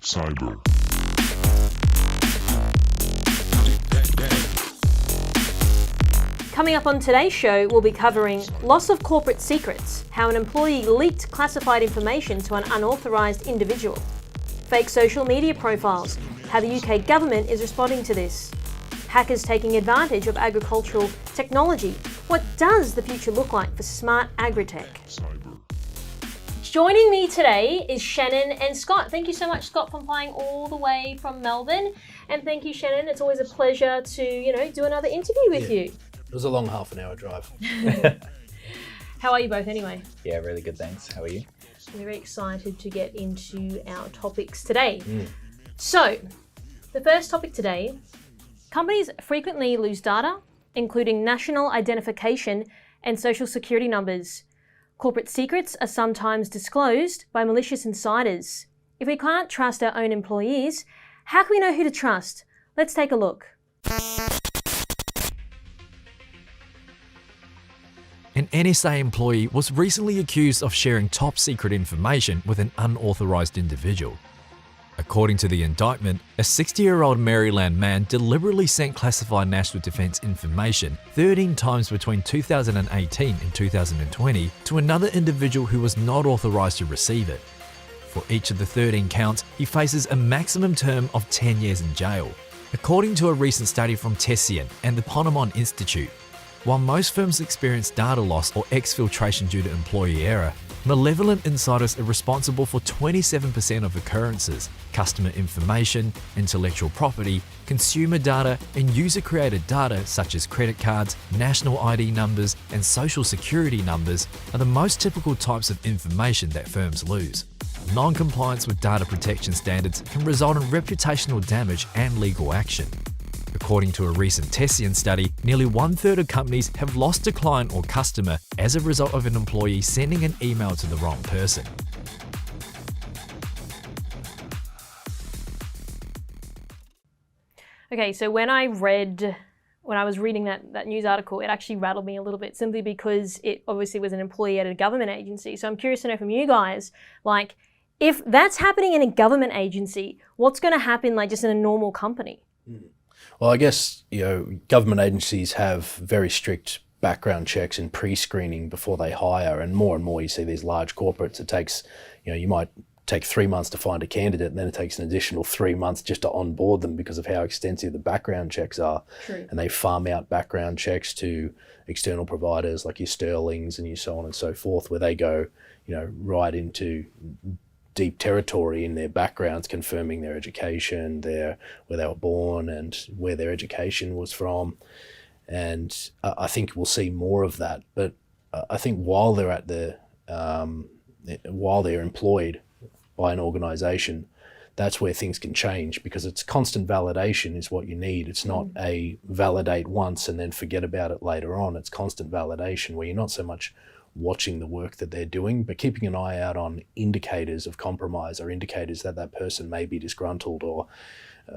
Cyber. Coming up on today's show, we'll be covering loss of corporate secrets, how an employee leaked classified information to an unauthorised individual, fake social media profiles, how the UK government is responding to this, hackers taking advantage of agricultural technology. What does the future look like for smart Agritech? Joining me today is Shannon and Scott. Thank you so much, Scott, for flying all the way from Melbourne. And thank you, Shannon. It's always a pleasure to, do another interview with you. It was a long half-an-hour drive. How are you both anyway? Yeah, really good, thanks. How are you? I'm very excited to get into our topics today. So, the first topic today, companies frequently lose data, including national identification and social security numbers. Corporate secrets are sometimes disclosed by malicious insiders. If we can't trust our own employees, how can we know who to trust? Let's take a look. An NSA employee was recently accused of sharing top secret information with an unauthorised individual. According to the indictment, a 60-year-old Maryland man deliberately sent classified national defence information 13 times between 2018 and 2020 to another individual who was not authorised to receive it. For each of the 13 counts, he faces a maximum term of 10 years in jail. According to a recent study from Tessian and the Ponemon Institute, while most firms experience data loss or exfiltration due to employee error, malevolent insiders are responsible for 27% of occurrences. Customer information, intellectual property, consumer data, and user-created data such as credit cards, national ID numbers, and social security numbers are the most typical types of information that firms lose. Non-compliance with data protection standards can result in reputational damage and legal action. According to a recent Tessian study, nearly 1/3 of companies have lost a client or customer as a result of an employee sending an email to the wrong person. Okay, so when I was reading that news article, it actually rattled me a little bit simply because it obviously was an employee at a government agency. So I'm curious to know from you guys, if that's happening in a government agency, what's going to happen just in a normal company? Well, I guess, government agencies have very strict background checks and pre-screening before they hire, and more you see these large corporates. It takes, you might take 3 months to find a candidate, and then it takes an additional 3 months just to onboard them because of how extensive the background checks are. True. And they farm out background checks to external providers like your Sterlings and your so on and so forth, where they go, right into deep territory in their backgrounds, confirming their education, where they were born and where their education was from. And I think we'll see more of that. But I think while they're employed by an organisation, that's where things can change, because it's constant validation is what you need. It's not a validate once and then forget about it later on. It's constant validation where you're not so much watching the work that they're doing, but keeping an eye out on indicators of compromise or indicators that that person may be disgruntled. Or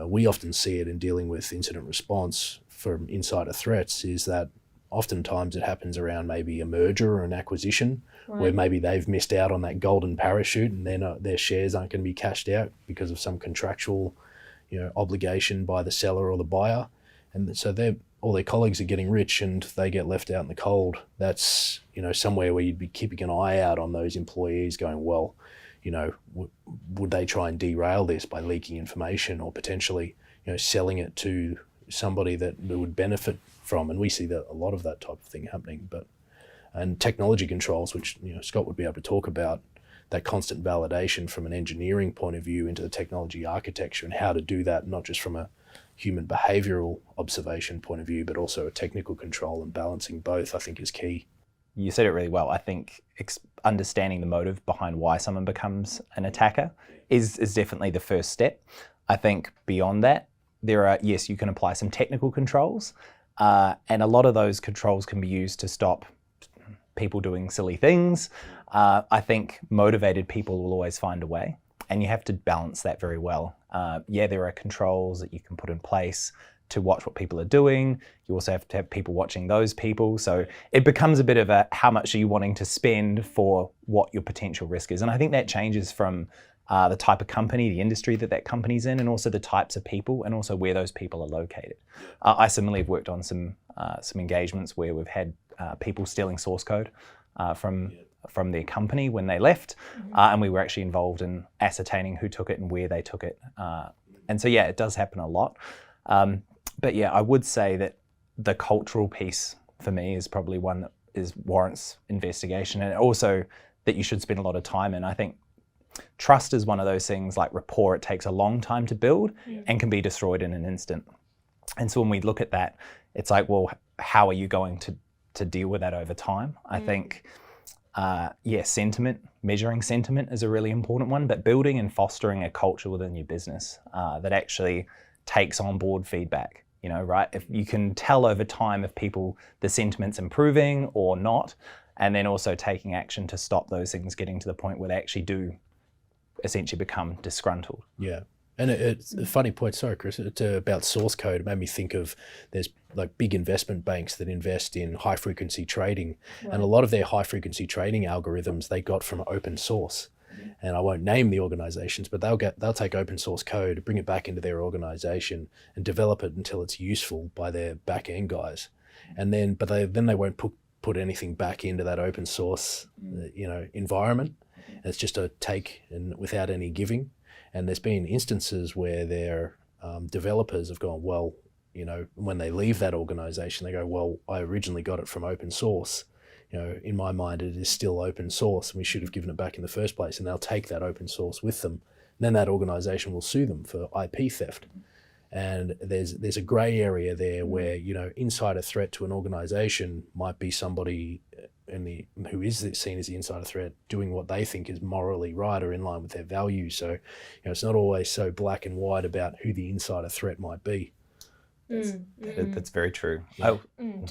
we often see it in dealing with incident response from insider threats, is that oftentimes it happens around maybe a merger or an acquisition, where maybe they've missed out on that golden parachute and their shares aren't going to be cashed out because of some contractual obligation by the seller or the buyer. And so all their colleagues are getting rich and they get left out in the cold. That's, somewhere where you'd be keeping an eye out on those employees going, well, would they try and derail this by leaking information or potentially, selling it to somebody that would benefit from? And we see that a lot of that type of thing happening. And technology controls, which, Scott would be able to talk about, that constant validation from an engineering point of view into the technology architecture and how to do that, not just from a human behavioural observation point of view, but also a technical control, and balancing both, I think, is key. You said it really well. I think understanding the motive behind why someone becomes an attacker is definitely the first step. I think beyond that, you can apply some technical controls, and a lot of those controls can be used to stop people doing silly things. I think motivated people will always find a way, and you have to balance that very well. There are controls that you can put in place to watch what people are doing. You also have to have people watching those people. So it becomes a bit of a, how much are you wanting to spend for what your potential risk is? And I think that changes from the type of company, the industry that company's in, and also the types of people, and also where those people are located. I similarly have worked on some engagements where we've had people stealing source code from their company when they left, and we were actually involved in ascertaining who took it and where they took it. And so, yeah, it does happen a lot. But yeah, I would say that the cultural piece for me is probably one that warrants investigation, and also that you should spend a lot of time in. I think trust is one of those things like rapport. It takes a long time to build and can be destroyed in an instant. And so when we look at that, it's like, well, how are you going to deal with that over time? I think, sentiment, measuring sentiment is a really important one, but building and fostering a culture within your business that actually takes on board feedback. You know, right? If you can tell over time if the sentiment's improving or not, and then also taking action to stop those things getting to the point where they actually do essentially become disgruntled. Yeah. And it's a funny point, sorry, Chris, it's about source code. It made me think of, there's like big investment banks that invest in high frequency trading. Right. And a lot of their high frequency trading algorithms they got from open source. And I won't name the organizations, but they'll take open source code, bring it back into their organization and develop it until it's useful by their back end guys. And then, they won't put anything back into that open source, environment. And it's just a take and without any giving. And there's been instances where their developers have gone, well, when they leave that organization, they go, well, I originally got it from open source. In my mind, it is still open source and we should have given it back in the first place. And they'll take that open source with them. And then that organization will sue them for IP theft. And there's a gray area there where, insider threat to an organization might be somebody who is seen as the insider threat doing what they think is morally right or in line with their values. So, it's not always so black and white about who the insider threat might be. That's very true. So,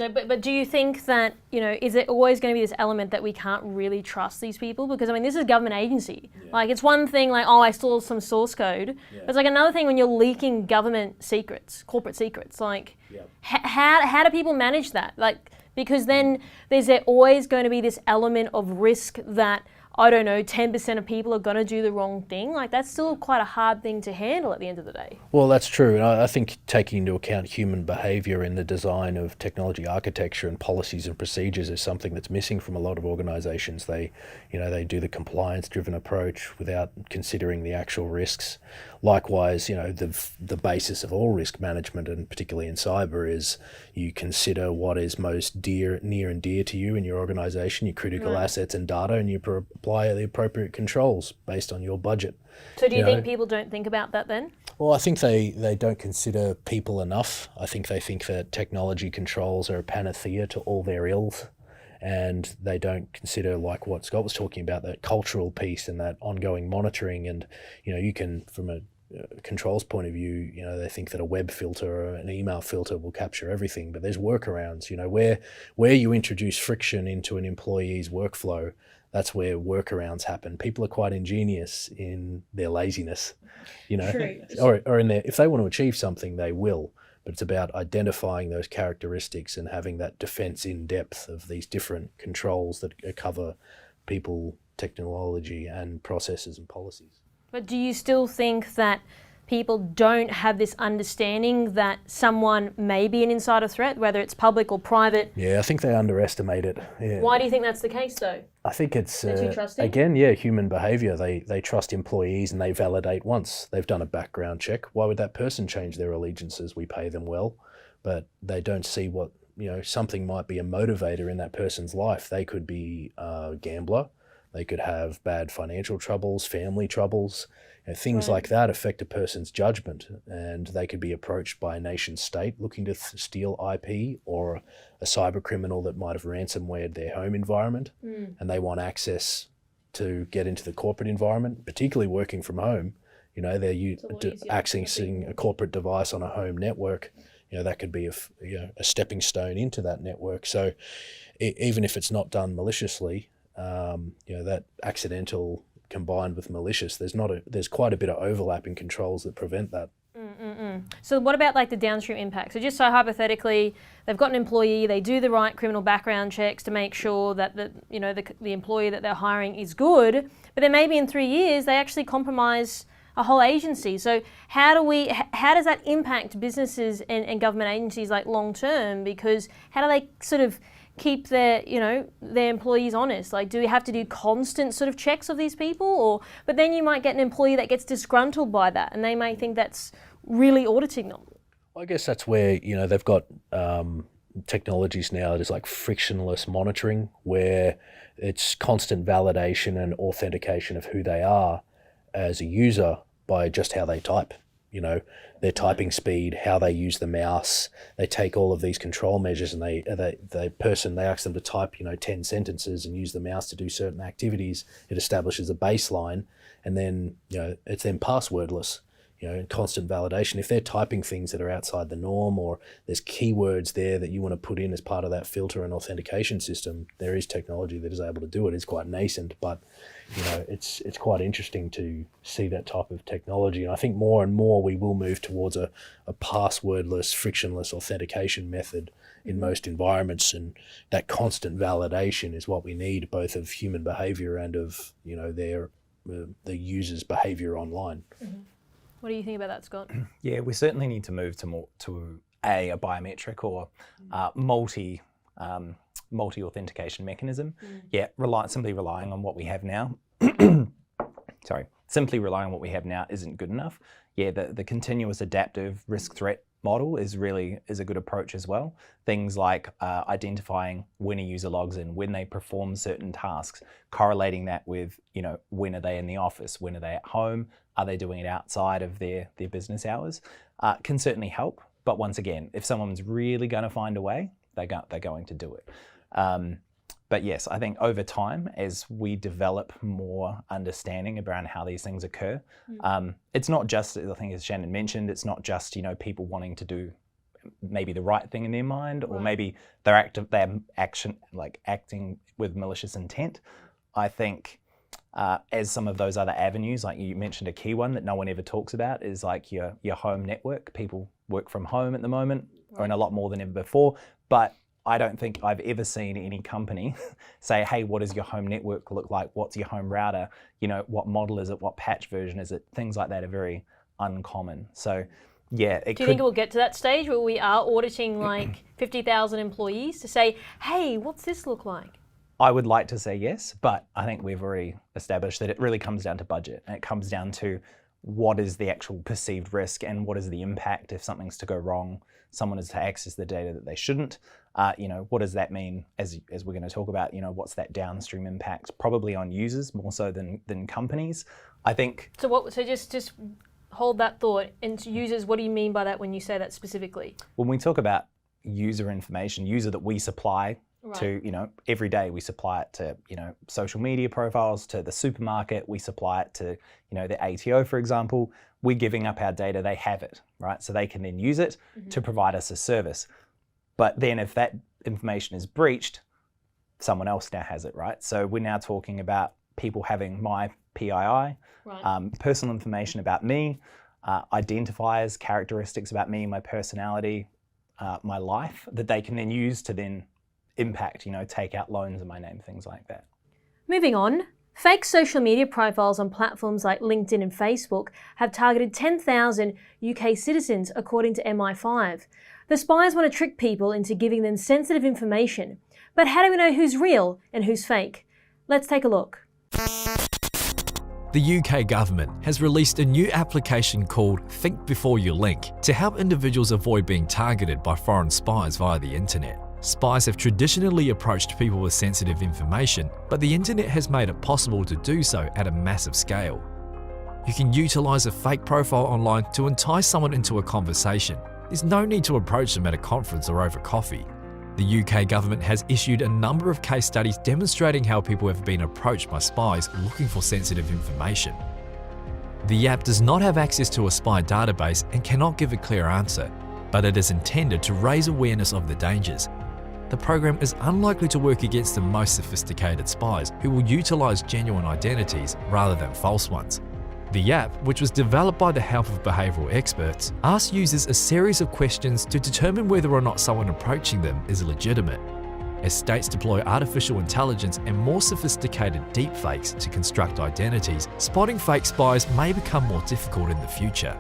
but do you think that, is there always going to be this element that we can't really trust these people? Because, this is a government agency. Yeah. Like, it's one thing like, I stole some source code. Yeah. But it's like another thing when you're leaking government secrets, corporate secrets. Like, how do people manage that? Like, because then there's always going to be this element of risk that, 10% of people are going to do the wrong thing. Like, that's still quite a hard thing to handle at the end of the day. Well, that's true. And I think taking into account human behavior in the design of technology architecture and policies and procedures is something that's missing from a lot of organizations. They do the compliance-driven approach without considering the actual risks. Likewise, the basis of all risk management, and particularly in cyber, is you consider what is most near and dear to you in your organization, your critical assets and data, and you apply the appropriate controls based on your budget. So do you think people don't think about that then? Well, I think they don't consider people enough. I think they think that technology controls are a panacea to all their ills. And they don't consider, like what Scott was talking about, that cultural piece and that ongoing monitoring. And, you can, from a controls point of view, they think that a web filter or an email filter will capture everything, but there's workarounds, where you introduce friction into an employee's workflow, that's where workarounds happen. People are quite ingenious in their laziness, True. or in their, if they want to achieve something, they will. But it's about identifying those characteristics and having that defense in depth of these different controls that cover people, technology, and processes and policies. But do you still think that people don't have this understanding that someone may be an insider threat, whether it's public or private? Yeah, I think they underestimate it. Yeah. Why do you think that's the case, though? I think it's, too trusting? again, human behaviour. They trust employees and they validate once they've done a background check. Why would that person change their allegiances? We pay them well, but they don't see what, something might be a motivator in that person's life. They could be a gambler. They could have bad financial troubles, family troubles. Things like that affect a person's judgment, and they could be approached by a nation state looking to steal IP, or a cyber criminal that might have ransomwared their home environment, and they want access to get into the corporate environment, particularly working from home. They're accessing a corporate device on a home network. That could be a stepping stone into that network. So even if it's not done maliciously, that accidental combined with malicious, there's quite a bit of overlap in controls that prevent that. So what about like the downstream impact? So just so hypothetically, they've got an employee, they do the right criminal background checks to make sure that the employee that they're hiring is good, but then maybe in 3 years they actually compromise a whole agency. So how does that impact businesses and government agencies like long term? Because how do they sort of keep their employees honest? Like, do we have to do constant sort of checks of these people? But then you might get an employee that gets disgruntled by that, and they may think that's really auditing them. I guess that's where, they've got technologies now that is like frictionless monitoring, where it's constant validation and authentication of who they are as a user by just how they type. Their typing speed, how they use the mouse. They take all of these control measures and they ask them to type 10 sentences and use the mouse to do certain activities. It establishes a baseline, and then it's then passwordless. And constant validation. If they're typing things that are outside the norm, or there's keywords there that you want to put in as part of that filter and authentication system, there is technology that is able to do it. It's quite nascent, but it's quite interesting to see that type of technology. And I think more and more we will move towards a passwordless, frictionless authentication method in most environments, and that constant validation is what we need, both of human behavior and of the user's behavior online. Mm-hmm. What do you think about that, Scott? Yeah, we certainly need to move to a biometric or multi authentication mechanism. Yeah, simply relying on what we have now. Simply relying on what we have now isn't good enough. Yeah, the continuous adaptive risk threat model is a good approach as well. Things like identifying when a user logs in, when they perform certain tasks, correlating that with when are they in the office, when are they at home, are they doing it outside of their business hours, can certainly help. But once again, if someone's really going to find a way, they're going to do it. But yes, I think over time, as we develop more understanding around how these things occur, it's not just, I think as Shannon mentioned, it's not just people wanting to do maybe the right thing in their mind, or maybe they're acting with malicious intent. I think as some of those other avenues, like you mentioned, a key one that no one ever talks about is like your home network. People work from home at the moment, or in a lot more than ever before, but I don't think I've ever seen any company say, hey, what does your home network look like? What's your home router? What model is it? What patch version is it? Things like that are very uncommon. So yeah. Do you think it will get to that stage where we are auditing like 50,000 employees to say, hey, what's this look like? I would like to say yes, but I think we've already established that it really comes down to budget, and it comes down to what is the actual perceived risk and what is the impact if something's to go wrong, someone is to access the data that they shouldn't. What does that mean, as we're going to talk about, what's that downstream impact, probably on users more so than companies, I think. So just hold that thought. And to users, what do you mean by that when you say that specifically? When we talk about user information, user that we supply to, every day we supply it to, social media profiles, to the supermarket, we supply it to, the ATO, for example. We're giving up our data, they have it, right? So they can then use it to provide us a service. But then if that information is breached, someone else now has it, right? So we're now talking about people having my PII, personal information about me, identifiers, characteristics about me, my personality, my life, that they can then use to then impact, take out loans in my name, things like that. Moving on, fake social media profiles on platforms like LinkedIn and Facebook have targeted 10,000 UK citizens, according to MI5. The spies want to trick people into giving them sensitive information. But how do we know who's real and who's fake? Let's take a look. The UK government has released a new application called Think Before You Link to help individuals avoid being targeted by foreign spies via the internet. Spies have traditionally approached people with sensitive information, but the internet has made it possible to do so at a massive scale. You can utilise a fake profile online to entice someone into a conversation. There's no need to approach them at a conference or over coffee. The UK government has issued a number of case studies demonstrating how people have been approached by spies looking for sensitive information. The app does not have access to a spy database and cannot give a clear answer, but it is intended to raise awareness of the dangers. The program is unlikely to work against the most sophisticated spies who will utilise genuine identities rather than false ones. The app, which was developed by the help of behavioural experts, asks users a series of questions to determine whether or not someone approaching them is legitimate. As states deploy artificial intelligence and more sophisticated deepfakes to construct identities, spotting fake spies may become more difficult in the future.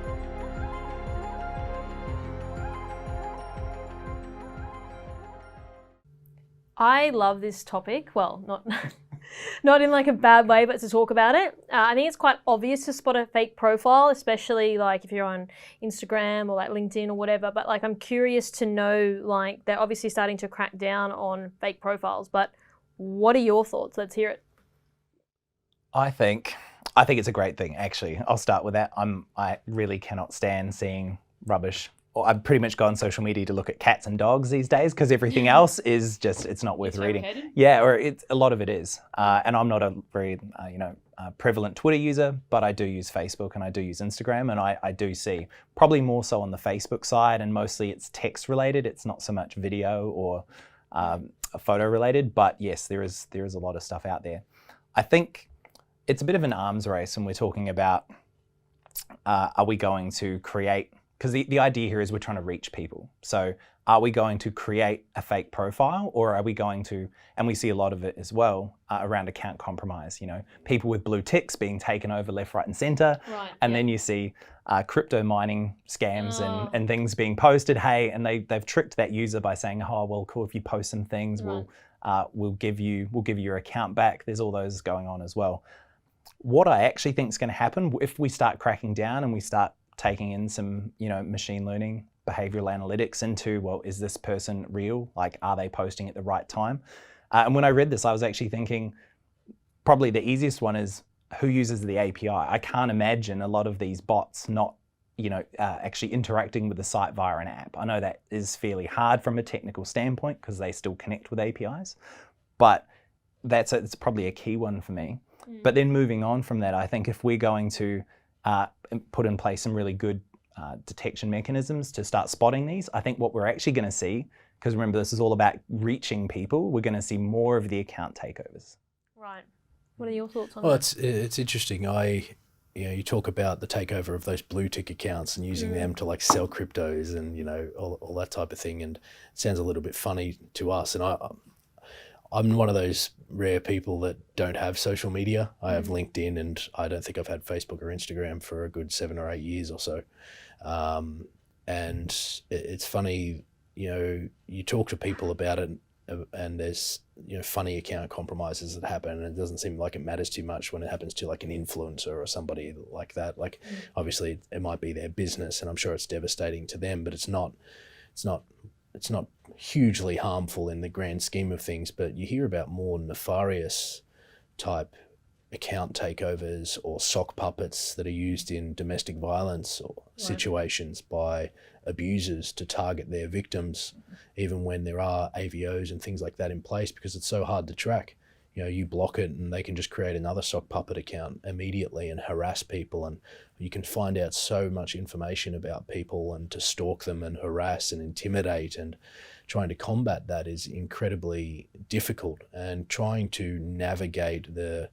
I love this topic. Well, not in like a bad way, but to talk about it. I think it's quite obvious to spot a fake profile, especially like if you're on Instagram or like LinkedIn or whatever. But like, I'm curious to know, like, they're obviously starting to crack down on fake profiles, but what are your thoughts? Let's hear it. I think it's a great thing, actually. I'll start with that. I really cannot stand seeing rubbish. Or I pretty much go on social media to look at cats and dogs these days because everything else is just, it's not worth reading. Yeah, or a lot of it is. And I'm not a very, prevalent Twitter user, but I do use Facebook and I do use Instagram, and I do see probably more so on the Facebook side, and mostly it's text related. It's not so much video or photo related, but yes, there is a lot of stuff out there. I think it's a bit of an arms race when we're talking about are we going to create, because the idea here is we're trying to reach people. So are we going to create a fake profile, or are we going to, and we see a lot of it as well around account compromise, people with blue ticks being taken over left, right and center. Right, and then you see crypto mining scams and things being posted, hey, and they've tricked that user by saying, oh, well, cool, if you post some things, right, we'll give you your account back. There's all those going on as well. What I actually think is going to happen if we start cracking down and we start taking in some, machine learning, behavioral analytics into, well, is this person real? Like, are they posting at the right time? And when I read this, I was actually thinking probably the easiest one is who uses the API. I can't imagine a lot of these bots not, actually interacting with the site via an app. I know that is fairly hard from a technical standpoint because they still connect with APIs, but it's probably a key one for me. But then moving on from that, I think if we're going to put in place some really good detection mechanisms to start spotting these, I think what we're actually going to see, because remember this is all about reaching people, we're going to see more of the account takeovers. Right. What are your thoughts on that? Well, it's interesting. You talk about the takeover of those blue tick accounts and using them to like sell cryptos and all that type of thing, and it sounds a little bit funny to us. And I'm one of those rare people that don't have social media. I have LinkedIn, and I don't think I've had Facebook or Instagram for a good 7 or 8 years or so. And it's funny, you talk to people about it, and there's funny account compromises that happen, and it doesn't seem like it matters too much when it happens to like an influencer or somebody like that. Like obviously it might be their business, and I'm sure it's devastating to them, but it's not hugely harmful in the grand scheme of things. But you hear about more nefarious type account takeovers or sock puppets that are used in domestic violence or situations by abusers to target their victims, even when there are AVOs and things like that in place, because it's so hard to track. You block it and they can just create another sock puppet account immediately and harass people, and you can find out so much information about people, and to stalk them and harass and intimidate, and trying to combat that is incredibly difficult. And trying to navigate the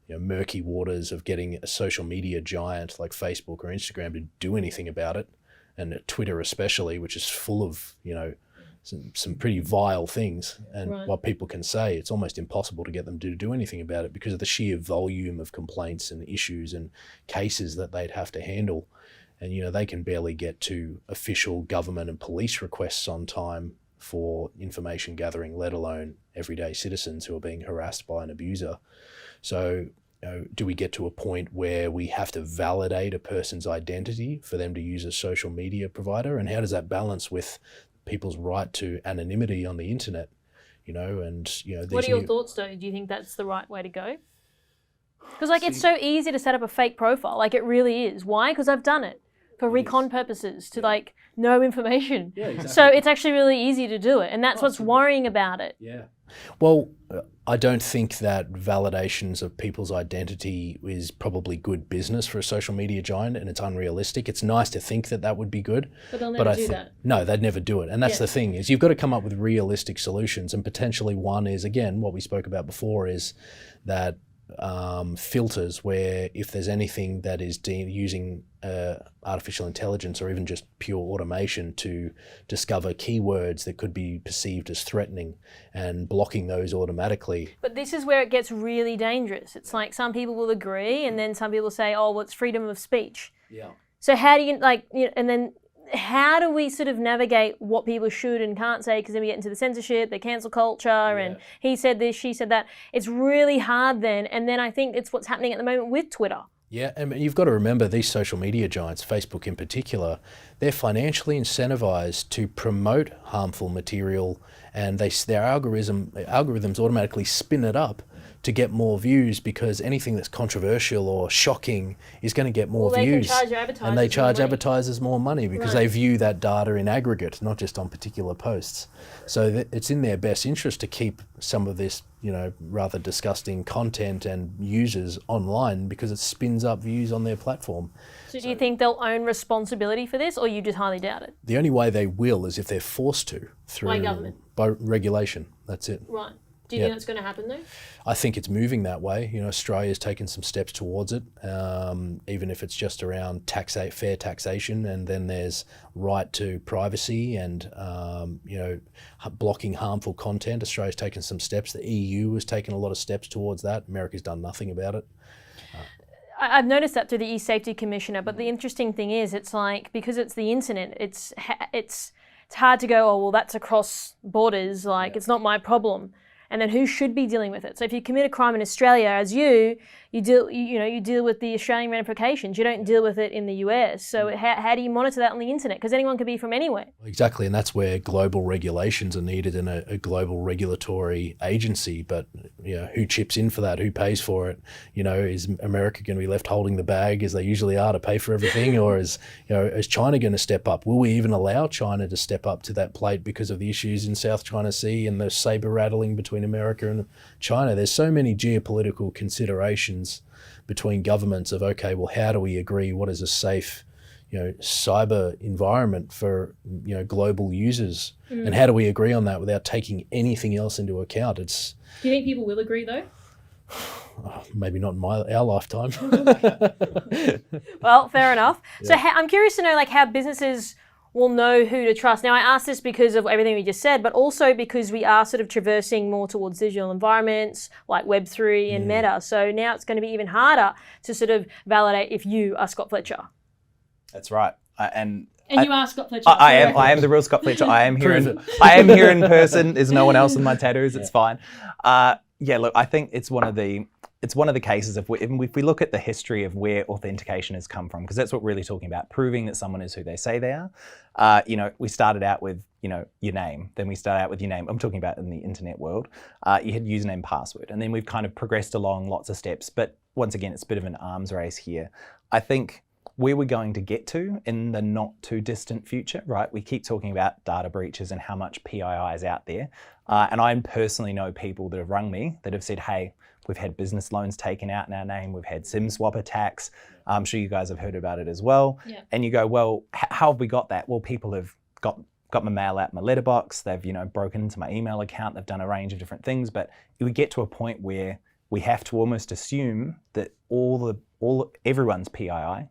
murky waters of getting a social media giant like Facebook or Instagram to do anything about it, and Twitter especially, which is full of some pretty vile things, and what people can say, it's almost impossible to get them to do anything about it because of the sheer volume of complaints and issues and cases that they'd have to handle. And they can barely get to official government and police requests on time for information gathering, let alone everyday citizens who are being harassed by an abuser. So do we get to a point where we have to validate a person's identity for them to use a social media provider? And how does that balance with people's right to anonymity on the internet? What are your thoughts though? Do you think that's the right way to go? Because it's so easy to set up a fake profile. Like, it really is. Why? Because I've done it for recon purposes to know information. Yeah, exactly. So it's actually really easy to do it, and that's what's worrying about it. Yeah. Well, I don't think that validations of people's identity is probably good business for a social media giant, and it's unrealistic. It's nice to think that that would be good. But they'll never do that. No, they'd never do it. And that's the thing, is you've got to come up with realistic solutions, and potentially one is, again, what we spoke about before, is that filters where if there's anything that is using artificial intelligence or even just pure automation to discover keywords that could be perceived as threatening and blocking those automatically. But this is where it gets really dangerous. It's like some people will agree and then some people say, oh, well, it's freedom of speech. Yeah. So how do you, and then how do we sort of navigate what people should and can't say, because then we get into the censorship, the cancel culture, and he said this, she said that. It's really hard then. And then I think it's what's happening at the moment with Twitter. Yeah, and you've got to remember these social media giants, Facebook in particular, they're financially incentivized to promote harmful material, and their algorithms automatically spin it up to get more views, because anything that's controversial or shocking is going to get more views. Can charge advertisers and they charge more money. advertisers more money because they view that data in aggregate, not just on particular posts. So it's in their best interest to keep some of this, rather disgusting content and users online, because it spins up views on their platform. So do you think they'll own responsibility for this, or you just highly doubt it? The only way they will is if they're forced to through By government? By regulation. That's it. Right. Do you think that's going to happen though? I think it's moving that way. Australia's taken some steps towards it, even if it's just around fair taxation, and then there's right to privacy and blocking harmful content. Australia's taken some steps. The EU has taken a lot of steps towards that. America's done nothing about it. I've noticed that through the eSafety Commissioner, but the interesting thing is, it's like, because it's the internet, it's hard to go, oh well, that's across borders. It's not my problem. And then who should be dealing with it? So if you commit a crime in Australia, as you deal with the Australian ramifications. You don't deal with it in the US. So how do you monitor that on the internet? Because anyone can be from anywhere. Exactly, and that's where global regulations are needed in a global regulatory agency. But who chips in for that? Who pays for it? Is America going to be left holding the bag as they usually are to pay for everything, or is China going to step up? Will we even allow China to step up to that plate because of the issues in South China Sea and the saber rattling between America and China? There's so many geopolitical considerations between governments of, okay, well, how do we agree what is a safe cyber environment for global users, and how do we agree on that without taking anything else into account? Do you think people will agree though? Maybe not in our lifetime. Well, fair enough. So I'm curious to know how businesses will know who to trust. Now, I ask this because of everything we just said, but also because we are sort of traversing more towards digital environments like Web3 and Meta. So now it's going to be even harder to sort of validate if you are Scott Fletcher. That's right. And you are Scott Fletcher. I am the real Scott Fletcher. I am here in person. There's no one else in my tattoos. It's fine. Look, I think it's one of the cases of if we look at the history of where authentication has come from, because that's what we're really talking about, proving that someone is who they say they are. We started out with your name, then we started out with your name. I'm talking about in the internet world. You had username, password, and then we've kind of progressed along lots of steps. But once again, it's a bit of an arms race here. I think where we're going to get to in the not too distant future, right? We keep talking about data breaches and how much PII is out there. And I personally know people that have rung me that have said, hey, we've had business loans taken out in our name. We've had SIM swap attacks. I'm sure you guys have heard about it as well. Yeah. And you go, well, how have we got that? Well, people have got my mail out my letterbox. They've, broken into my email account. They've done a range of different things. But we get to a point where we have to almost assume that everyone's PII,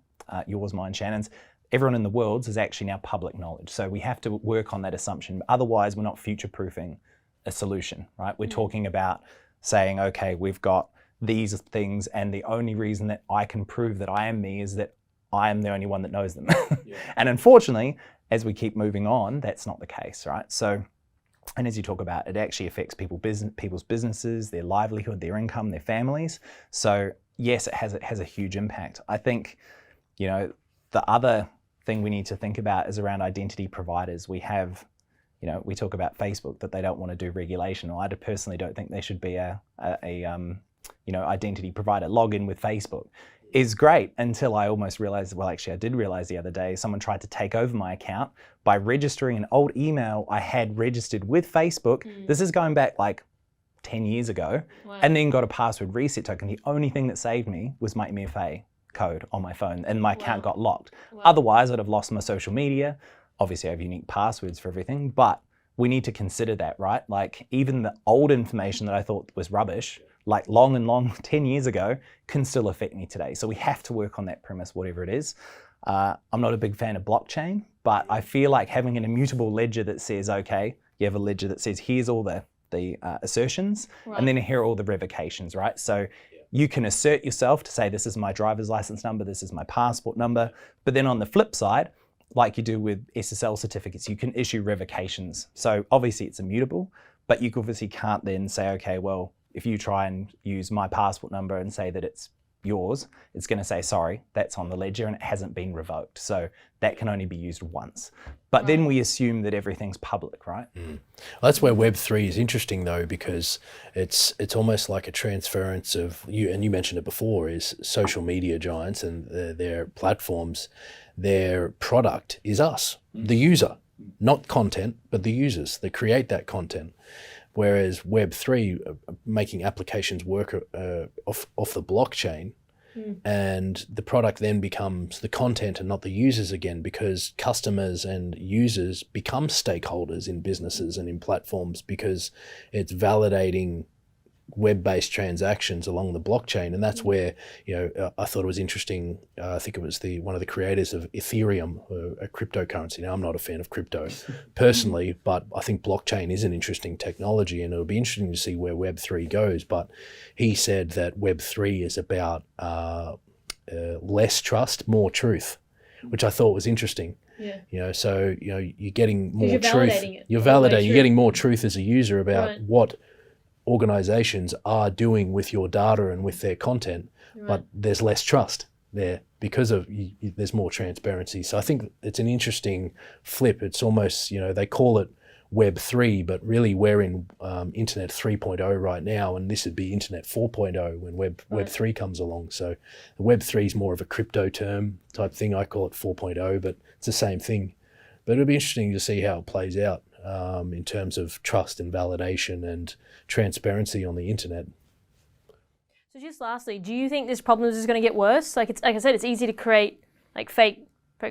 yours, mine, Shannon's, everyone in the world's is actually now public knowledge. So we have to work on that assumption. Otherwise, we're not future-proofing a solution, right? We're talking about saying, okay, we've got these things, and the only reason that I can prove that I am me is that I am the only one that knows them. And unfortunately, as we keep moving on, that's not the case, right? So, and as you talk about, it actually affects people's businesses, their livelihood, their income, their families. So yes, it has a huge impact. I think, the other thing we need to think about is around identity providers. We have, we talk about Facebook, that they don't want to do regulation. Or I personally don't think there should be a identity provider. Login with Facebook is great until I almost realized, well, actually I did realize the other day, someone tried to take over my account by registering an old email I had registered with Facebook. This is going back like 10 years ago. Wow. And then got a password reset token. The only thing that saved me was my MFA code on my phone, and my account got locked. Otherwise, I'd have lost my social media. Obviously, I have unique passwords for everything, but we need to consider that, right? Like even the old information that I thought was rubbish like long 10 years ago can still affect me today. So we have to work on that premise, whatever it is. I'm not a big fan of blockchain, but I feel like having an immutable ledger that says, okay, you have a ledger that says, here's all the assertions, and then here are all the revocations, right? So you can assert yourself to say, this is my driver's license number, this is my passport number, but then on the flip side, like you do with SSL certificates, you can issue revocations. So obviously it's immutable, but you obviously can't then say, okay, well, if you try and use my passport number and say that it's yours, it's going to say, sorry, that's on the ledger and it hasn't been revoked. So that can only be used once. But then we assume that everything's public, right? Well, that's where Web3 is interesting though, because it's almost like a transference of, and you mentioned it before, is social media giants and their platforms, their product is us, the user, not content, but the users that create that content. Whereas Web3, making applications work off the blockchain, and the product then becomes the content and not the users again, because customers and users become stakeholders in businesses and in platforms because it's validating web-based transactions along the blockchain. And that's where, I thought it was interesting. I think it was one of the creators of Ethereum, a cryptocurrency. Now, I'm not a fan of crypto personally, but I think blockchain is an interesting technology, and it'll be interesting to see where Web3 goes. But he said that Web3 is about less trust, more truth, which I thought was interesting. Yeah. So you're getting more truth. You're getting more truth as a user about what organizations are doing with your data and with their content, but there's less trust there because of there's more transparency. So I think it's an interesting flip. It's almost, they call it Web3, but really we're in Internet 3.0 right now, and this would be Internet 4.0 when Web3 comes along. So Web3 is more of a crypto term type thing. I call it 4.0, but it's the same thing. But it'll be interesting to see how it plays out in terms of trust and validation and transparency on the internet. So just lastly, do you think this problem is going to get worse? Like I said, it's easy to create like fake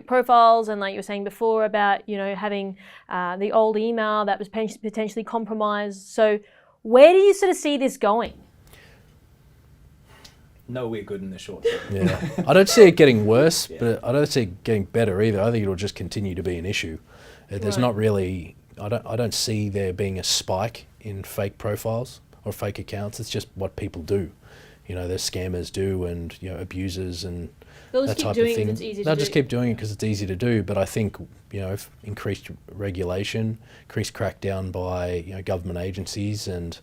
profiles, and like you were saying before about having the old email that was potentially compromised. So where do you sort of see this going? Nowhere good in the short term. Yeah, I don't see it getting worse, but I don't see it getting better either. I think it'll just continue to be an issue. There's not really. I don't see there being a spike in fake profiles or fake accounts. It's just what people do. There's scammers do, and abusers and that type of thing. They'll just keep doing it because it's easy to do. But I think if increased regulation, increased crackdown by government agencies, and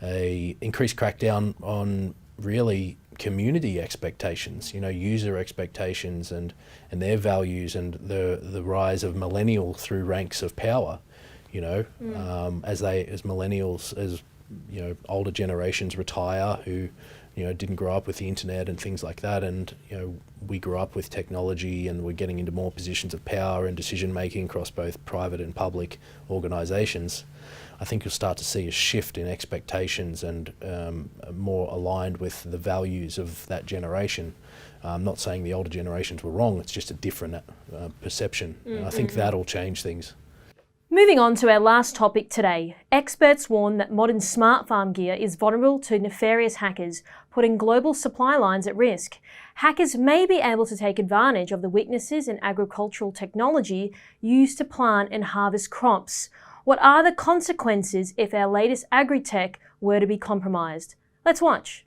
a increased crackdown on really community expectations, user expectations and their values, and the rise of millennial through ranks of power. As millennials, as older generations retire who didn't grow up with the internet and things like that, and we grew up with technology, and we're getting into more positions of power and decision making across both private and public organizations. I think you'll start to see a shift in expectations and more aligned with the values of that generation. I'm not saying the older generations were wrong, it's just a different perception. And I think that'll change things. Moving on to our last topic today, experts warn that modern smart farm gear is vulnerable to nefarious hackers, putting global supply lines at risk. Hackers may be able to take advantage of the weaknesses in agricultural technology used to plant and harvest crops. What are the consequences if our latest Agritech were to be compromised? Let's watch.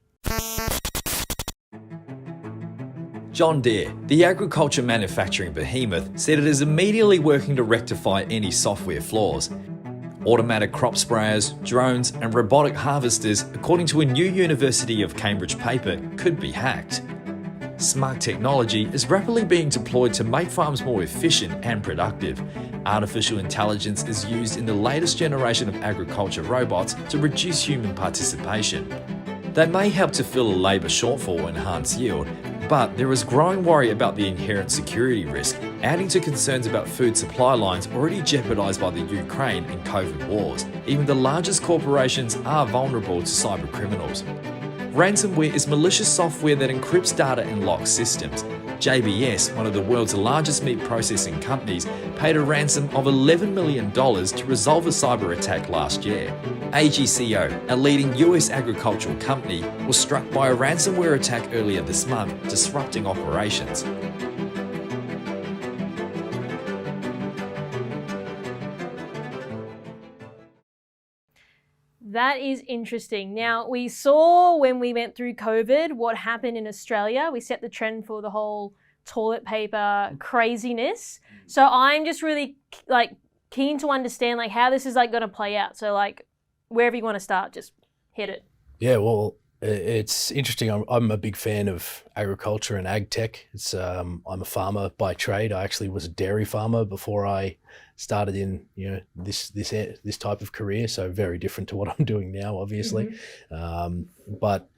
John Deere, the agriculture manufacturing behemoth, said it is immediately working to rectify any software flaws. Automatic crop sprayers, drones and robotic harvesters, according to a new University of Cambridge paper, could be hacked. Smart technology is rapidly being deployed to make farms more efficient and productive. Artificial intelligence is used in the latest generation of agriculture robots to reduce human participation. They may help to fill a labour shortfall and enhance yield, but there is growing worry about the inherent security risk, adding to concerns about food supply lines already jeopardised by the Ukraine and COVID wars. Even the largest corporations are vulnerable to cyber criminals. Ransomware is malicious software that encrypts data and locks systems. JBS, one of the world's largest meat processing companies, paid a ransom of $11 million to resolve a cyber attack last year. AGCO, a leading US agricultural company, was struck by a ransomware attack earlier this month, disrupting operations. That is interesting. Now, we saw when we went through COVID what happened in Australia. We set the trend for the whole toilet paper craziness. So I'm just really keen to understand how this is going to play out. So wherever you want to start, just hit it. Yeah, well, it's interesting. I'm a big fan of agriculture and Agtech. I'm a farmer by trade. I actually was a dairy farmer before I started in this type of career, so very different to what I'm doing now, obviously. But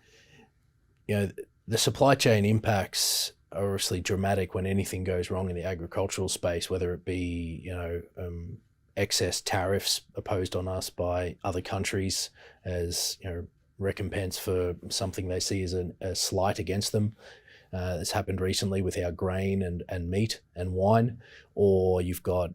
the supply chain impacts are obviously dramatic when anything goes wrong in the agricultural space, whether it be excess tariffs imposed on us by other countries as recompense for something they see as a slight against them. It's happened recently with our grain and meat and wine, or you've got,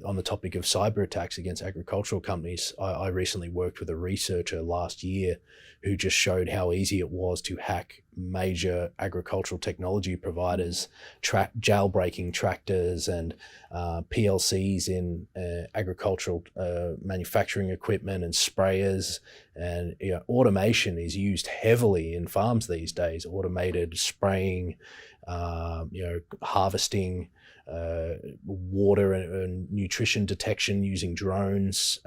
on the topic of cyber attacks against agricultural companies, I recently worked with a researcher last year who just showed how easy it was to hack major agricultural technology providers, jailbreaking tractors and PLCs in agricultural manufacturing equipment and sprayers. And automation is used heavily in farms these days, automated spraying, harvesting, water and nutrition detection using drones,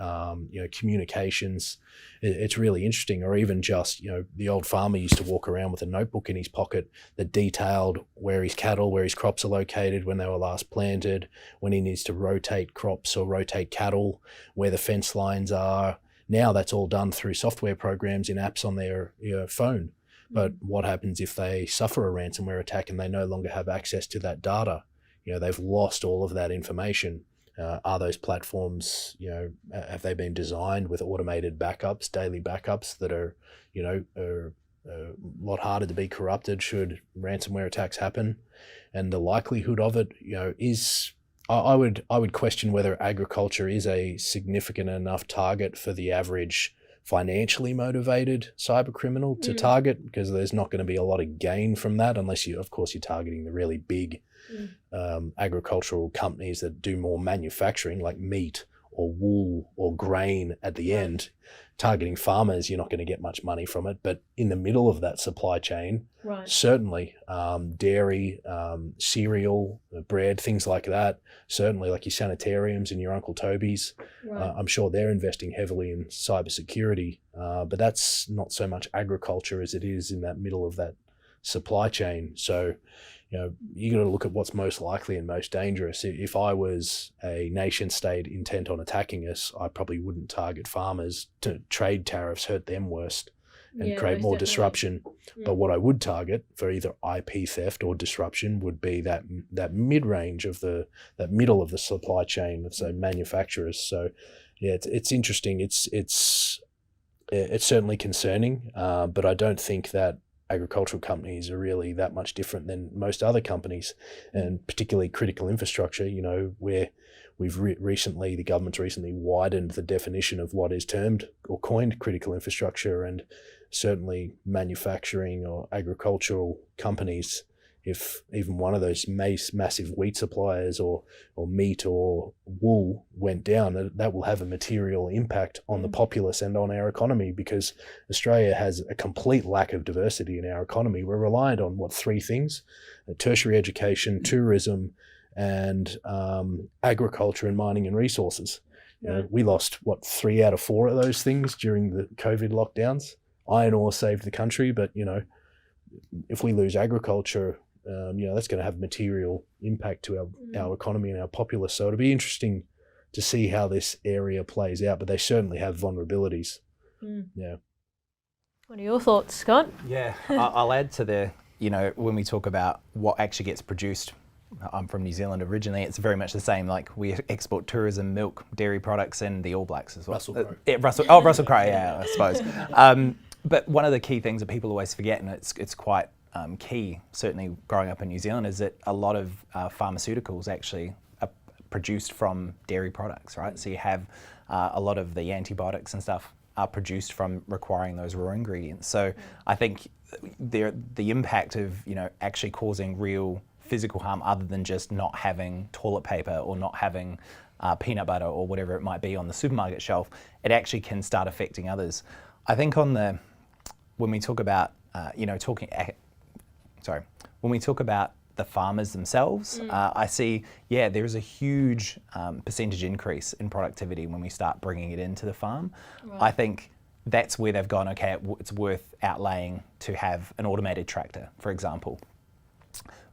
communications. It's really interesting. Or even just, the old farmer used to walk around with a notebook in his pocket that detailed where his crops are located, when they were last planted, when he needs to rotate crops or rotate cattle, where the fence lines are. Now that's all done through software programs in apps on their phone. But what happens if they suffer a ransomware attack and they no longer have access to that data? They've lost all of that information. Are those platforms, have they been designed with automated backups, daily backups that are, a lot harder to be corrupted should ransomware attacks happen? And the likelihood of it, is, I would question whether agriculture is a significant enough target for the average financially motivated cyber criminal to target, because there's not going to be a lot of gain from that unless you're targeting the really big agricultural companies that do more manufacturing, like meat or wool or grain at the end. Targeting farmers, you're not going to get much money from it. But in the middle of that supply chain, certainly dairy, cereal, bread, things like that, certainly like your sanitariums and your Uncle Toby's, I'm sure they're investing heavily in cybersecurity, but that's not so much agriculture as it is in that middle of that supply chain. So, you got to look at what's most likely and most dangerous. If I was a nation state intent on attacking us, I probably wouldn't target farmers. Trade tariffs hurt them worst and create more disruption. But what I would target for either IP theft or disruption would be that mid-range of that middle of the supply chain, so manufacturers. So yeah, it's interesting. It's certainly concerning, but I don't think that agricultural companies are really that much different than most other companies, and particularly critical infrastructure, where we've the government's recently widened the definition of what is termed or coined critical infrastructure, and certainly manufacturing or agricultural companies, if even one of those massive wheat suppliers or meat or wool went down, that will have a material impact on the populace and on our economy, because Australia has a complete lack of diversity in our economy. We're reliant on, three things: tertiary education, tourism, and agriculture and mining and resources. We lost, 3 out of 4 of those things during the COVID lockdowns. Iron ore saved the country, but, if we lose agriculture, that's going to have material impact to our economy and our populace. So it'll be interesting to see how this area plays out, but they certainly have vulnerabilities. Yeah. What are your thoughts, Scott? Yeah, I'll add to when we talk about what actually gets produced. I'm from New Zealand originally. It's very much the same. Like, we export tourism, milk, dairy products, and the All Blacks as well. Russell Crowe, yeah, I suppose. But one of the key things that people always forget, and it's quite key, certainly growing up in New Zealand, is that a lot of pharmaceuticals actually are produced from dairy products, right? So you have a lot of the antibiotics and stuff are produced from requiring those raw ingredients. So I think the impact of actually causing real physical harm, other than just not having toilet paper or not having peanut butter or whatever it might be on the supermarket shelf, it actually can start affecting others. I think when we talk about when we talk about the farmers themselves, I see, there's a huge percentage increase in productivity when we start bringing it into the farm. Right. I think that's where they've gone, okay, it's worth outlaying to have an automated tractor, for example.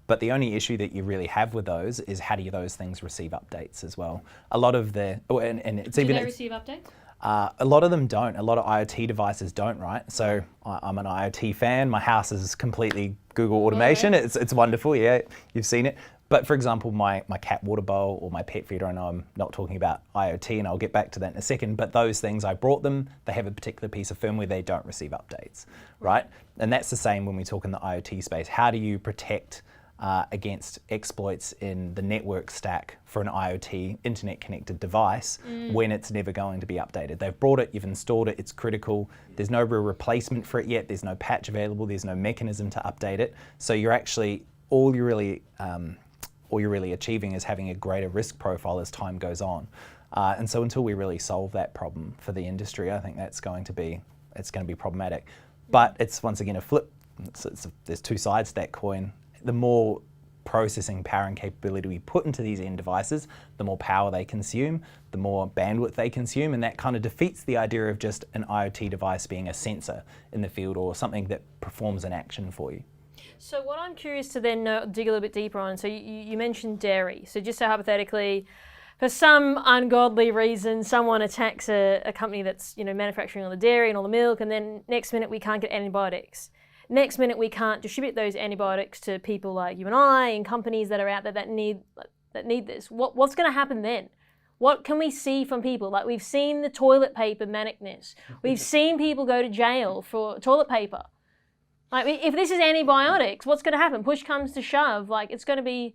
But the only issue that you really have with those is how do those things receive updates as well? A lot of the, and it's do even- they receive updates? A lot of them don't. A lot of IoT devices don't, right? So I'm an IoT fan. My house is completely Google automation. Oh, yeah. It's wonderful, yeah, you've seen it. But for example, my cat water bowl or my pet feeder, I know I'm not talking about IoT and I'll get back to that in a second, but those things, I brought them, they have a particular piece of firmware, they don't receive updates, right? And that's the same when we talk in the IoT space. How do you protect against exploits in the network stack for an IoT internet connected device when it's never going to be updated? They've brought it, you've installed it, it's critical. There's no real replacement for it yet. There's no patch available. There's no mechanism to update it. So you're actually, all you're really achieving is having a greater risk profile as time goes on. And so until we really solve that problem for the industry, I think it's going to be problematic. But it's once again a flip. There's two sides to that coin. The more processing power and capability we put into these end devices, the more power they consume, the more bandwidth they consume, and that kind of defeats the idea of just an IoT device being a sensor in the field or something that performs an action for you. So what I'm curious to then dig a little bit deeper on, so you mentioned dairy. So just so hypothetically, for some ungodly reason, someone attacks a company that's manufacturing all the dairy and all the milk, and then next minute we can't get antibiotics. Next minute we can't distribute those antibiotics to people like you and I and companies that are out there that need this. What's going to happen then? What can we see from people? Like, we've seen the toilet paper manicness. We've seen people go to jail for toilet paper. Like, if this is antibiotics, what's going to happen? Push comes to shove. Like, it's going to be.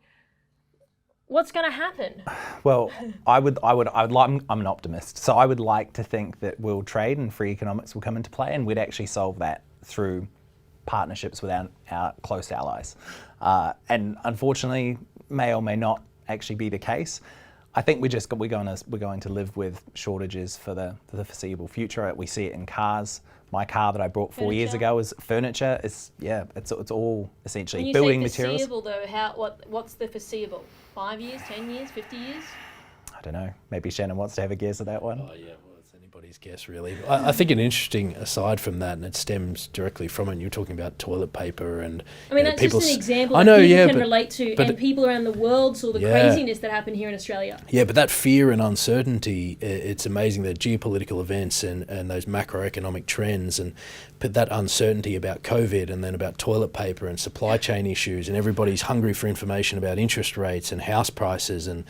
What's going to happen? Well, I'm an optimist, so I would like to think that world trade and free economics will come into play, and we'd actually solve that through partnerships with our close allies. And unfortunately, may or may not actually be the case. I think we're going to live with shortages for the foreseeable future. We see it in cars. My car that I brought 4 years ago is furniture. It's all essentially building materials. When you say foreseeable though, what's the foreseeable? 5 years, 10 years, 50 years? I don't know. Maybe Shannon wants to have a guess at that one. Oh yeah, well, it's anybody's guess really. I think an interesting aside from that, and it stems directly from it. You're talking about toilet paper, and I mean that's just an example. I know, that people yeah, can relate to, and people around the world saw the craziness that happened here in Australia. Yeah, but that fear and uncertainty, it's amazing that geopolitical events and those macroeconomic trends and that uncertainty about COVID and then about toilet paper and supply chain issues, and everybody's hungry for information about interest rates and house prices and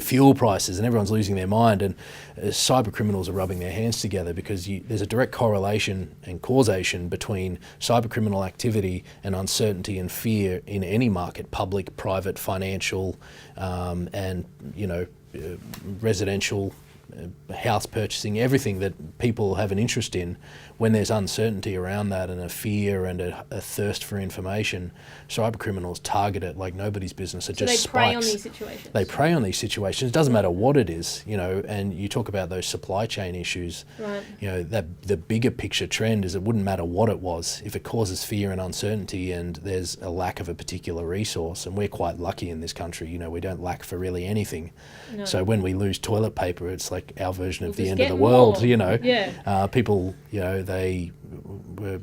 fuel prices, and everyone's losing their mind, and cyber criminals are rubbing their hands together because there's a direct correlation and causation between cyber criminal activity and uncertainty and fear in any market, public, private, financial, and residential, house purchasing, everything that people have an interest in. When there's uncertainty around that and a fear and a thirst for information, cyber criminals target it like nobody's business. It just spikes. They prey on these situations. They prey on these situations. It doesn't matter what it is, and you talk about those supply chain issues. Right. That the bigger picture trend is it wouldn't matter what it was. If it causes fear and uncertainty and there's a lack of a particular resource, and we're quite lucky in this country, we don't lack for really anything. No. So when we lose toilet paper, it's like our version of the end of the world, Yeah. People, they were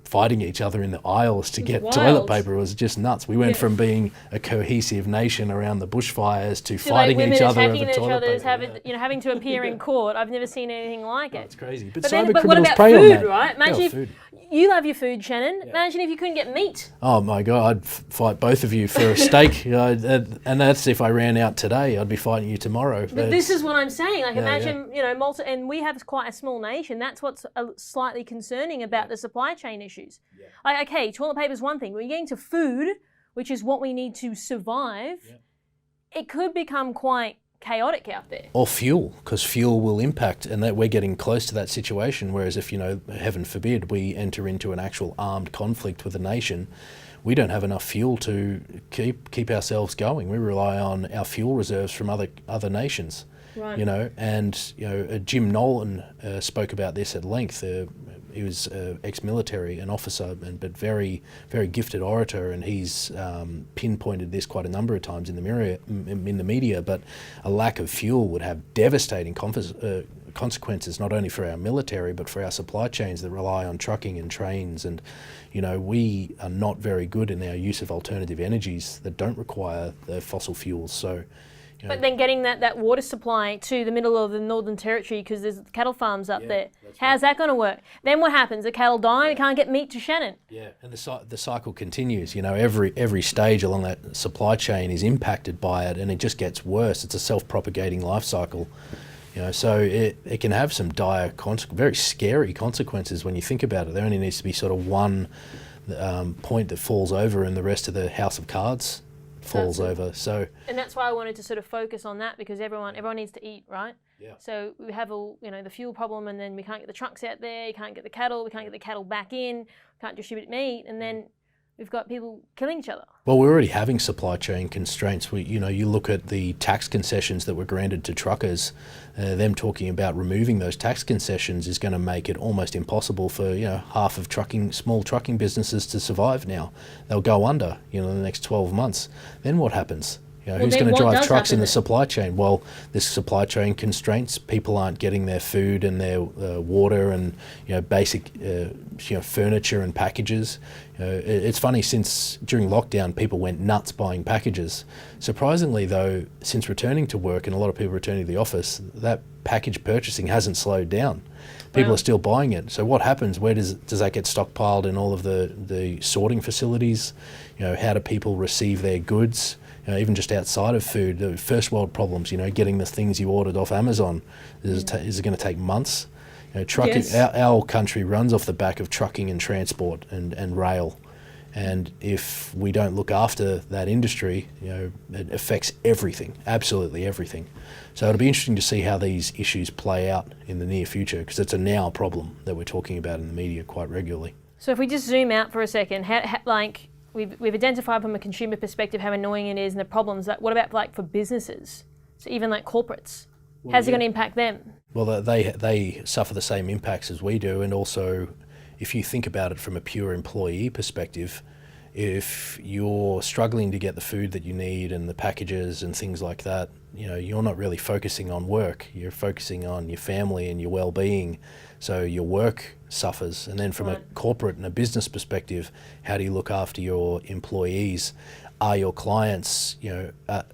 fighting each other in the aisles to get wild. Toilet paper. It was just nuts. We went from being a cohesive nation around the bushfires to fighting each other over toilet paper. Having to appear in court. I've never seen anything like it. It's crazy. But cyber criminals what about prey food, on that. right? Imagine if food. you love your food, Shannon. Yeah. Imagine if you couldn't get meat. Oh my God, I'd fight both of you for a steak. And that's if I ran out today. I'd be fighting you tomorrow. But this is what I'm saying. Like, imagine, and we have quite a small nation. That's what's slightly concerning about the supply chain issue. issues. Like, okay, toilet paper is one thing. When you're getting to food, which is what we need to survive, it could become quite chaotic out there. Or fuel, because fuel will impact, and that we're getting close to that situation. Whereas if, heaven forbid, we enter into an actual armed conflict with a nation, we don't have enough fuel to keep ourselves going. We rely on our fuel reserves from other nations. Right. Jim Nolan spoke about this at length. He was ex-military, an officer, but very, very gifted orator, and he's pinpointed this quite a number of times in the media. But a lack of fuel would have devastating consequences, not only for our military but for our supply chains that rely on trucking and trains. And we are not very good in our use of alternative energies that don't require the fossil fuels. So. But then getting that water supply to the middle of the Northern Territory, because there's cattle farms up there. How's that going to work? Then what happens? The cattle die, we can't get meat to Shannon. Yeah, and the cycle continues. Every stage along that supply chain is impacted by it, and it just gets worse. It's a self-propagating life cycle. So it can have some dire, very scary consequences when you think about it. There only needs to be sort of one point that falls over, and the rest of the house of cards falls over. So, and that's why I wanted to sort of focus on that, because everyone needs to eat, right? Yeah. So we have the fuel problem, and then we can't get the trucks out there, you can't get the cattle, we can't get the cattle back in, can't distribute meat, and then we've got people killing each other. Well, we're already having supply chain constraints. You look at the tax concessions that were granted to truckers. Them talking about removing those tax concessions is going to make it almost impossible for half of small trucking businesses to survive now. They'll go under in the next 12 months. Then what happens? Who's going to drive trucks in the supply chain? Well, this supply chain constraints, people aren't getting their food and their water and basic furniture and packages. It's funny, since during lockdown people went nuts buying packages. Surprisingly though, since returning to work and a lot of people returning to the office, that package purchasing hasn't slowed down. People are still buying it. So what happens? Where does that get stockpiled in all of the sorting facilities? How do people receive their goods? Even just outside of food, the first world problems, getting the things you ordered off Amazon, is it going to take months? Trucking, our country runs off the back of trucking and transport and rail. And if we don't look after that industry, it affects everything, absolutely everything. So it'll be interesting to see how these issues play out in the near future, because it's a now problem that we're talking about in the media quite regularly. So if we just zoom out for a second, we've identified from a consumer perspective how annoying it is and the problems. What about for businesses? So even corporates, how's it going to impact them? Well, they suffer the same impacts as we do, and also if you think about it from a pure employee perspective, if you're struggling to get the food that you need and the packages and things like that, you're not really focusing on work. You're focusing on your family and your well-being. So your work suffers. And then from a corporate and a business perspective, how do you look after your employees? Are your clients,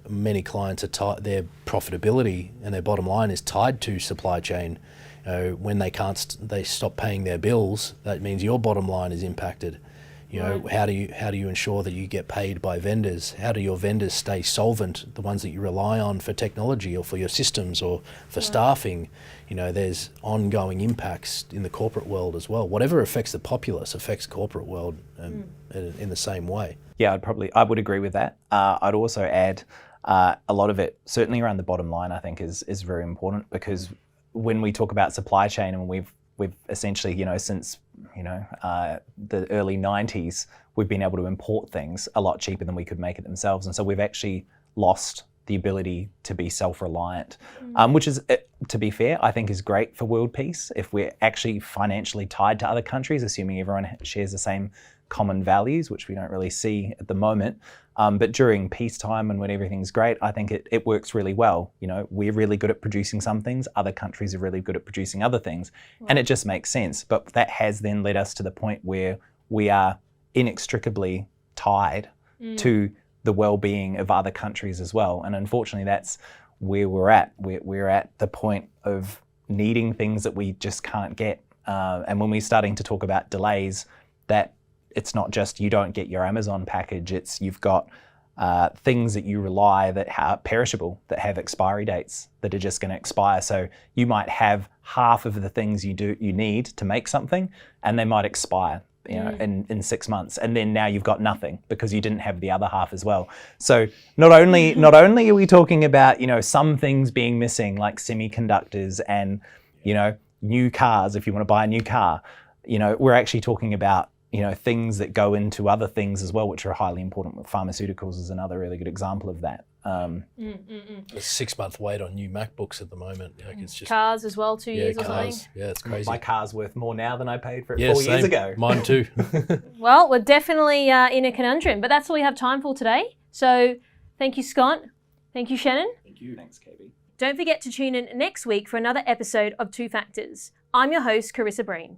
many clients are their profitability and their bottom line is tied to supply chain. When they stop paying their bills, that means your bottom line is impacted. How do you ensure that you get paid by vendors? How do your vendors stay solvent, the ones that you rely on for technology or for your systems or for staffing? There's ongoing impacts in the corporate world as well. Whatever affects the populace affects corporate world in the same way. Yeah, I would agree with that. I'd also add a lot of it, certainly around the bottom line, I think is very important, because when we talk about supply chain, and we've essentially, since the early 90s, we've been able to import things a lot cheaper than we could make it themselves. And so we've actually lost the ability to be self-reliant, which is, to be fair, I think is great for world peace. If we're actually financially tied to other countries, assuming everyone shares the same common values, which we don't really see at the moment. But during peacetime and when everything's great, I think it works really well. We're really good at producing some things, other countries are really good at producing other things, and it just makes sense. But that has then led us to the point where we are inextricably tied to the well-being of other countries as well. And unfortunately, that's where we're at. We're at the point of needing things that we just can't get. And when we're starting to talk about delays, that it's not just you don't get your Amazon package, it's you've got things that you rely that are perishable, that have expiry dates that are just going to expire. So you might have half of the things you need to make something, and they might expire. in 6 months, and then now you've got nothing because you didn't have the other half as well. So not only are we talking about some things being missing, like semiconductors and new cars, if you want to buy a new car, we're actually talking about things that go into other things as well, which are highly important. Pharmaceuticals is another really good example of that. A 6-month wait on new MacBooks at the moment. It's just cars as well, 2 years or cars. something. Yeah, it's crazy. My car's worth more now than I paid for it 4 years ago. Mine too. Well, we're definitely in a conundrum, but that's all we have time for today. So thank you, Scott. Thank you, Shannon. Thank you. Thanks, KB. Don't forget to tune in next week for another episode of Two Factors. I'm your host, Carissa Breen.